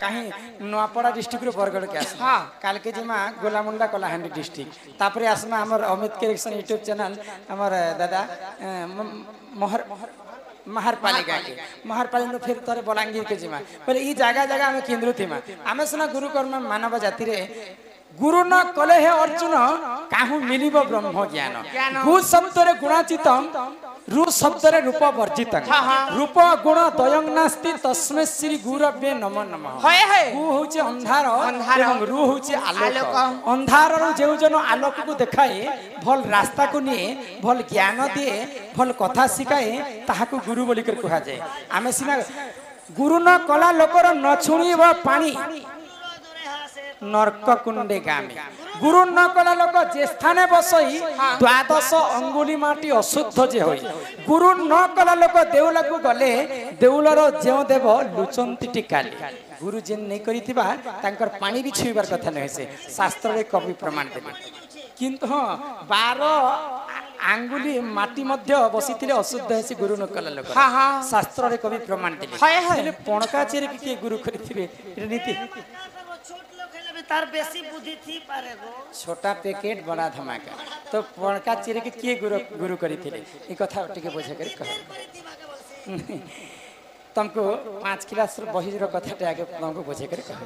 कहीं नुआपड़ा डिस्ट्रिक्ट रो बरगढ़ के आस हां काल के जिमा गोलामुंडा कलाहांडी डिस्ट्रिक्ट तापरे आसमा हमर अमित करेक्शन यूट्यूब चैनल हमर दादा मोहर महारपालिका के महारपालिका फिर तोरे बलांगीर के जिमा पहले ई जगह जगह में केंद्र थीमा आमे सना गुरु कर्म मानव जाति रे गुरु न कले हे अर्जुन काहू मिलिब ब्रह्म ज्ञान गु शब्द रे गुणाचितम रु शब्द रे रूप वर्जित रूप गुण दयं नास्ति तस्मै श्री गुरवे नमो नमः गु होचे अंधार एवं रु होचे आलोक अंधार रो जेउ जन आलोक को देखाए भल रास्ता को निए भल ज्ञान दिए भल कथा सिखाए ताहाकू गुरु बोली कर कहा जाए आमे सिना गुरु न कला लोकर न छुणीब पानी नरक कुंडे गामी गुरु न कला लोक जे स्थाने बसई द्वादश अंगुली माटी अशुद्ध जे होई गुरु न कला लोक देउला को गले देउलर जेउ देव लुचंती टिकाली गुरु जेन नै करिथिबा तांकर पानी भी छुईबार कथा नै से शास्त्र रे कवि प्रमाण देबे किंतु हां 12 आंगुली माटी मध्य बसिथिले अशुद्ध हेसी गुरु न कला लोक हां हां शास्त्र रे कवि प्रमाण देबे पणका चेरे के गुरु करिथिबे नीति तार बेसी बुद्धि थी पारे गो छोटा पैकेट बड़ा धमाका तो पणका चिरे के किए गुरु करी थिले ई कथा टिके बुझे कर कह तुमको 5 क्लास बही रो कथा टे आगे तुमको बुझे कर कह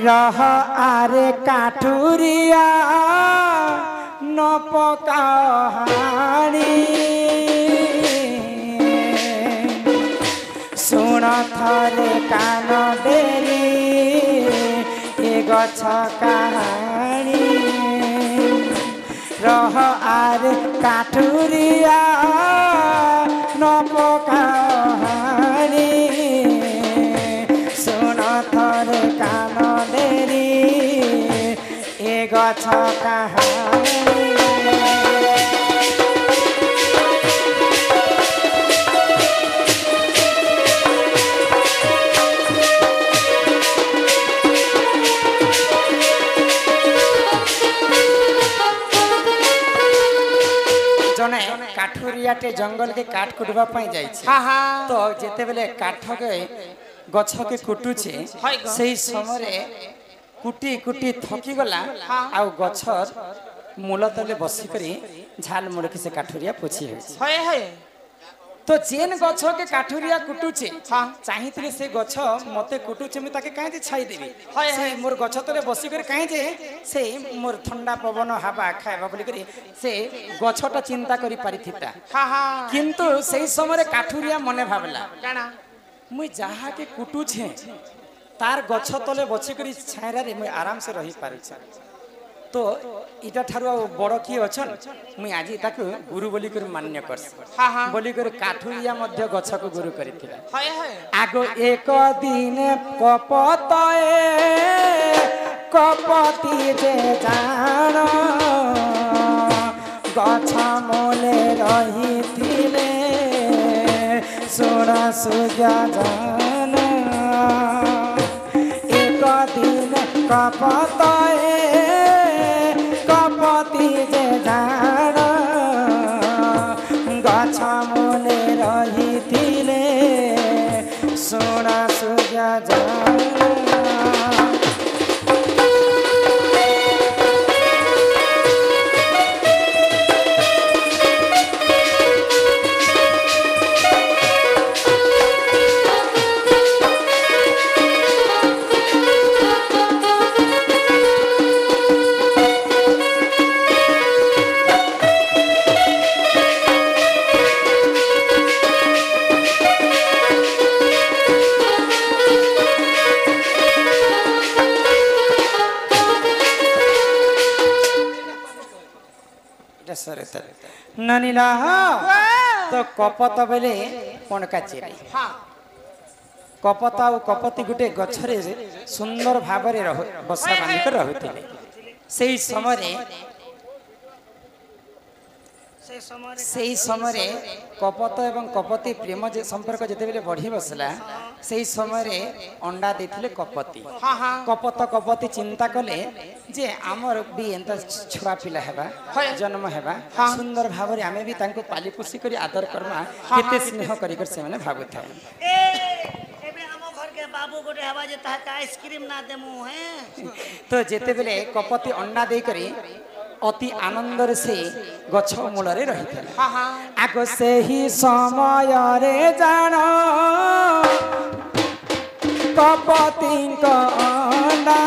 रह आरे काठुरिया न पकाहानी सुन थारे कान देरी गछ कहानी रह आर काठुरिया न पकाहानी सुन थर कान देरी ए गछ कहानी काठुरियाटे जंगल के काठ कुटवा पाई जाई छे तो जेते बेले काठ के गछ के कुटुछे सेही समय कुटी कुटी थकी गला आ गछर मूल तले बसी करी झाल मुड़ के से काठुरिया पोछी होय तो जेन गछ के काठुरिया कुटुछे चाहिथिले से गछ मते कुटुछे मी ताके काहे छाई देबी से मोर गछ तले बसी कर काहे जे से मोर ठंडा पवन हवा खाइबा बोली करी से गछटा चिंता करी पारिथिता किंतु सेही समय काठुरिया मने भाबला काना मुई जहा के कुटुछे तार गछ तले बसी करी छायरा रे मुई आराम से रही पारु तो इटा ठारु बड़ किए अछन मुई आज ताकू गुरु बोली कर मान्य करस बोली कर काठुरिया मध्य गछ को गुरु करिथिला आगो एक दिन कपति जे जान गछ मोले रहिथिले सुना सुजा जान एक दिन कपति जे जान गछ मूले रहिथिले सुना सुजा जान ननीला तो कपत बेले पणका चेरे कपत आ कपति गुटे गछरे सुंदर भाबरे बसा बांधिक रहुथिले सेही समय कपत एवं कपति प्रेम जे संपर्क जेते बेले बढ़ी बसला सेही समय अंडा देथिले कपति कपत कपति चिंता कले जे आमर भी एंता छुआ पिला हेबा जन्म हेबा सुंदर भाबरे आमे भी तांको पाली पोसी करी आदर करमा केते स्नेह करी कर से माने भाबुथा एबे हम घर के बाबू गोटे हवा जे ताहा आइसक्रीम ना देमु है तो जेते बेले कपति अंडा दे करी अति आनंदर से गछ मूल रे रही आग से ही समय रे जान कपति अंडा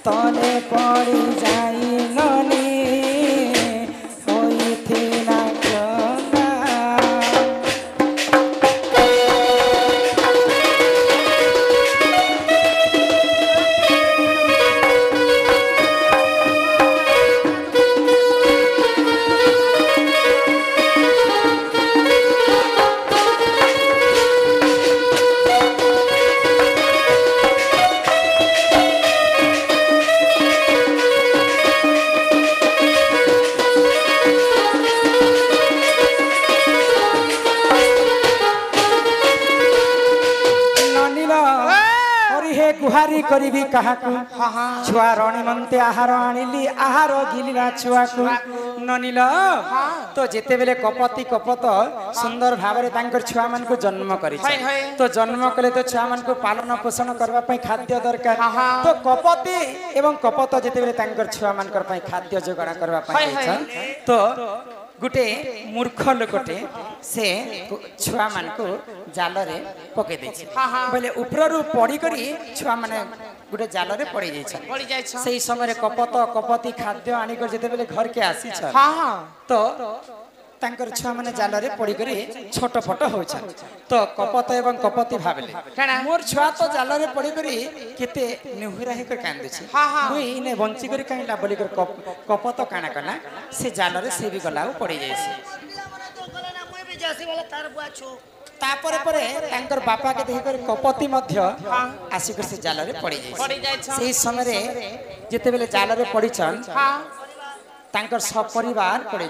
तले पड़ी जाई ननी होई थी ना गुहारी करी काहाकू छुआ रण निमंते आहार आनिली आहार गिलिला छुआ को ननिल तो जेते बेले कपति कपत सुंदर भाबरे तांकर छुआ मान को जन्म करि तो जन्म कले तो छुआ मान को पालन पोषण करबा पई खाद्य दरकार तो कपति एवं कपत जेते बेले तांकर छुआ मान कर पई खाद्य जोगाड़ करबा पई तो गुटे मूर्ख लोकटे से छुआ मान को जाल रे पके दे बोले ऊपर पड़ी करी छुआ माने गुटे जाल रे पड़ी जाय सही समय कपत कपति खाद्य आनी कर जेते बेले घर के आसी तो तांकर छुआ माने जाल रे पड़ी करी छोट फट होछ तो कपत एवं कपति भाबले मोर छुआ तो जाल रे पड़ी करी केते निहुरा हे कर कांदे छी मुई इने बंची करी काइला बोली कर कपत काना कना से जाल रे से भी गला पड़ी जाय छी तापर परे तांकर बापा के देख कर कपति मध्य आसी कर से जाल रे पड़ी जाय सही समय रे जेते बेले जाल रे पड़ी छन तांकर सपरिवार पड़े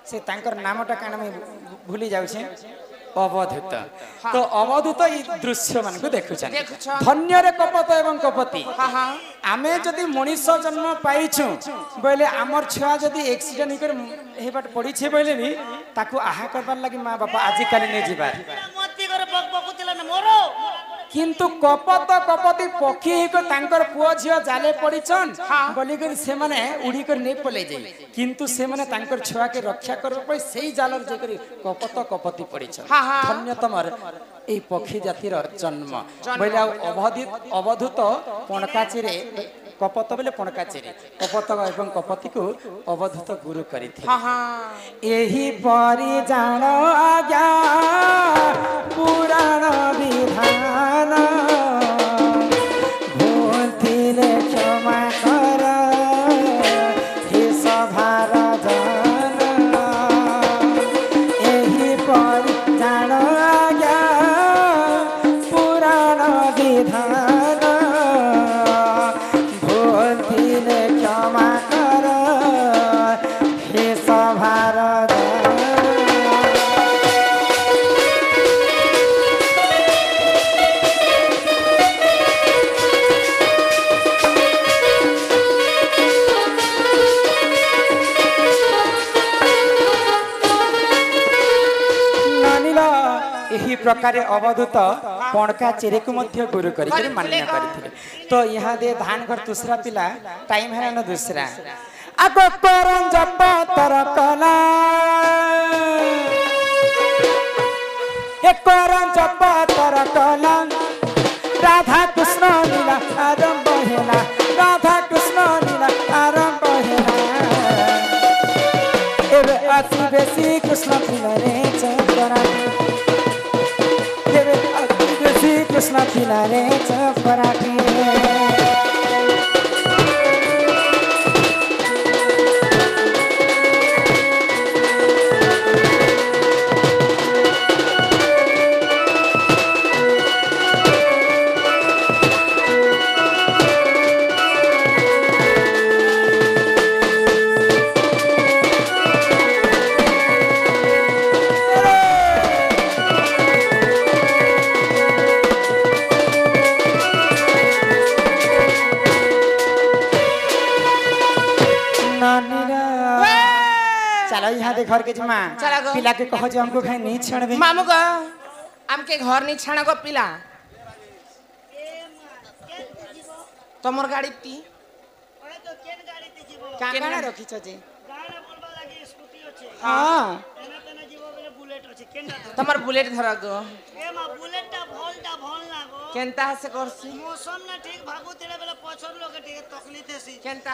से तांकर नामटा काना में भूली जाउ छे अवधूत तो अवधूत ई दृश्य मान को देखु छन धन्य रे कपत एवं कपति आमे जदी मनुष्य जन्म पाइछु बोले हमर छुआ जदी एक्सीडेंट कर हेबाट पड़ी छे बोले भी ताकू आहा करबार लागि मां बापा आजि काली नै जिबार मत्ती कर बक बकुतिला न मोरो किंतु कपत कपति पक्षी को तांकर पुओ झियो जाले पड़ीछन बोली कर से माने उड़ी कर नै पले जाई किंतु से माने तांकर छुआ के रक्षा करबा पई सेही जालर जे करी कपत कपति पड़ीछन धन्य तमर ए पक्षी जातिर जन्म बोले अवधूत पणकाची रे कपत बोले पणकाची रे कपत एवं कपति को अवधूत गुरु करिथि एही परि जान आज्ञा पुराण विधान भूलथिले क्षमा कर हे सभार जन एही परि जान आज्ञा पुराण विधान भूलथिले क्षमा कर हे सभार प्रकार अवधूत पणका चेरे को मध्य गुरु करी मान्य करथिले तो यहाँ दे धान घर दूसरा पिला टाइम है ना दूसरा आगो करन जप तर कला एक करन जप तर कला राधा कृष्ण लीला आरंभ हेला राधा कृष्ण लीला आरंभ हेला एबे अति बेसी कृष्ण लीला रे चंद्रा कृष्ण खिलारे चपराठी घर के जमा पिला के कहो जे हमको खाई नहीं छड़बे मामू का আমকে ঘর নি ছানা গো পিলা তোমার গাড়ি তি কাকানা রখিছ যে হ্যাঁ হ্যাঁ তোমার বুলেট ধর গো বুলেটটা ভল না গো কেনতা হাসে করছি মৌসম না ঠিক ভাগুতিলে বেলে পছর লোকে ঠিক তকলিফ হেসি কেনতা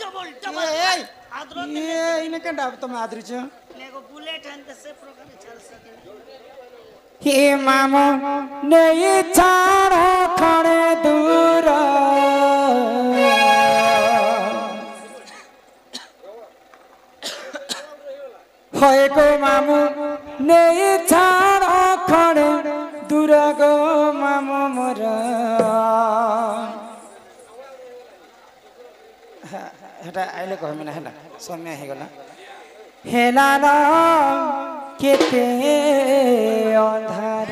ডবল এই আদ্রত ইনে কেন তুমি আদরিছ নেগো বুলেট আনতে সে প্রকারে চল সকে হে মামু নেই ছাড় খড়ে দূর হয় গো মামু নেই ছাড় খড়ে দূর গো মামু মোর এটা আইলে কহমি না হেলা সময় হয়ে গলা হেলা না কেতে অন্ধার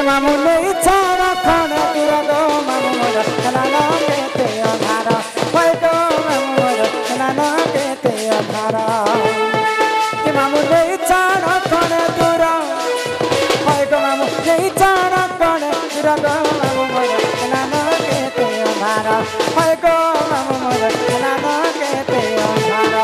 মামু নেই ছাড়া খড়ে দূর গো মামু মোর হেলা না কেতে অন্ধার হয় গো মামু মোর হেলা না কেতে অন্ধার মামু নেই ছাড়া খড়ে দূর হয় গো মামু নেই ছাড়া খড়ে দূর গো মামু মোর হেলা না কেতে অন্ধার হয় গো মামু মোর হেলা না কেতে অন্ধার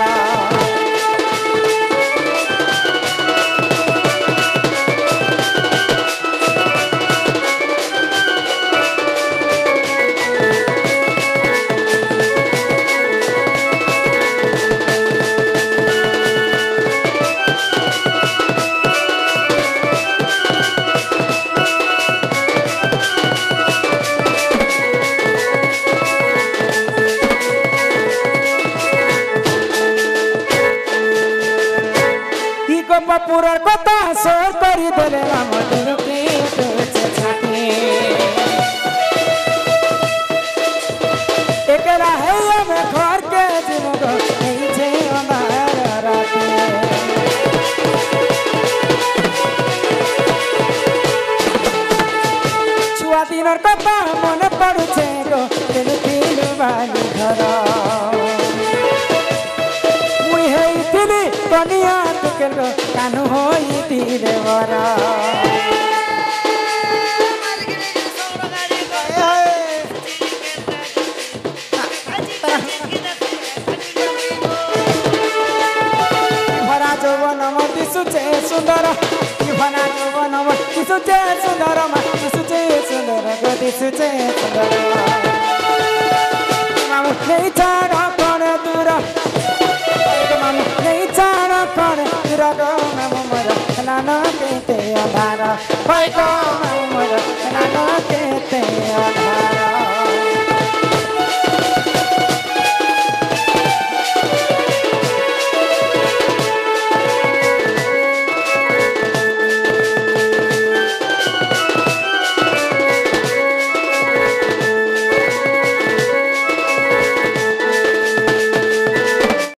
পুরার কথা সর করি দেলে আমাদের ছাতি একলা হে আমি ঘর কে জীবন এই যে আমার রাতে ছুয়া দিনের কথা মনে পড়ছে গো দিল দিল বালি ঘর মুই হইଥିଲି কনিয়া টিকেল কানু হইতিলে বরা ভরা যৌবন দিশুছে সুন্দর ভরা যৌবন দিশুছে সুন্দর দিশুছে সুন্দর গো দিশুছে সুন্দর মামু নেই ছাড়া পড়ে দূর মামু নেই ছাড়া পড়ে দূর গো মামু মোর হেলা না কেতে অন্ধার হয়